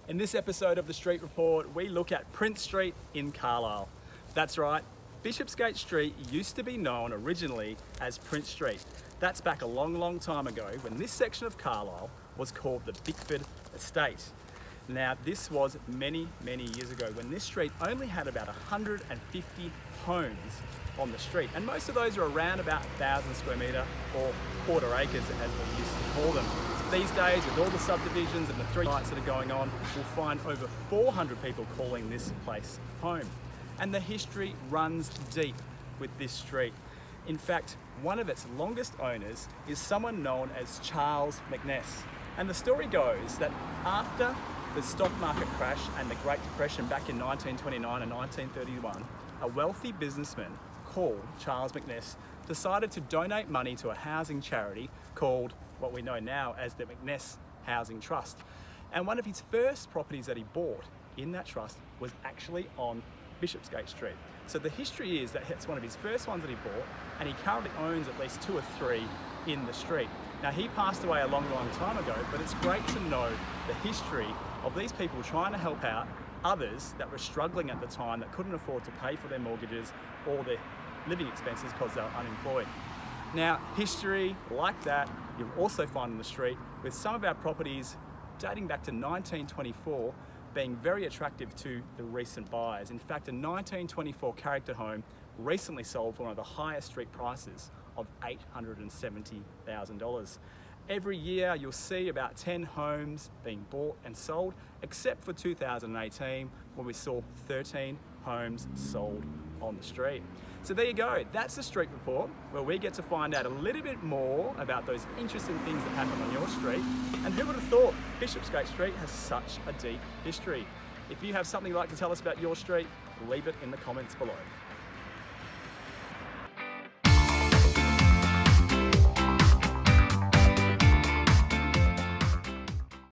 In this episode of The Street Report, we look at Prince Street in Carlisle. That's right, Bishopsgate Street used to be known originally as Prince Street. That's back a long time ago when this section of Carlisle was called the Bickford Estate. Now, this was many years ago when this street only had about 150 homes on the street, and most of those are around about 1,000 square metre or quarter acres as we used to call them. These days, with all the subdivisions and the three sites that are going on, we'll find over 400 people calling this place home. And the history runs deep with this street. In fact, one of its longest owners is someone known as Charles McNess. And the story goes that after the stock market crash and the Great Depression back in 1929 and 1931, a wealthy businessman called Charles McNess decided to donate money to a housing charity called what we know now as the McNess Housing Trust. And one of his first properties that he bought in that trust was actually on Bishopsgate Street. So the history is that it's one of his first ones that he bought, and he currently owns at least 2 or 3 in the street. Now, he passed away a long time ago, but it's great to know the history of these people trying to help out others that were struggling at the time that couldn't afford to pay for their mortgages or their living expenses because they were unemployed. Now, history like that you'll also find on the street, with some of our properties dating back to 1924 being very attractive to the recent buyers. In fact, a 1924 character home recently sold for one of the highest street prices of $870,000. Every year you'll see about 10 homes being bought and sold, except for 2018 when we saw 13 homes sold on the street. So there you go, that's the Street Report, where we get to find out a little bit more about those interesting things that happen on your street. And who would have thought Bishopsgate Street has such a deep history? If you have something you'd like to tell us about your street, leave it in the comments below.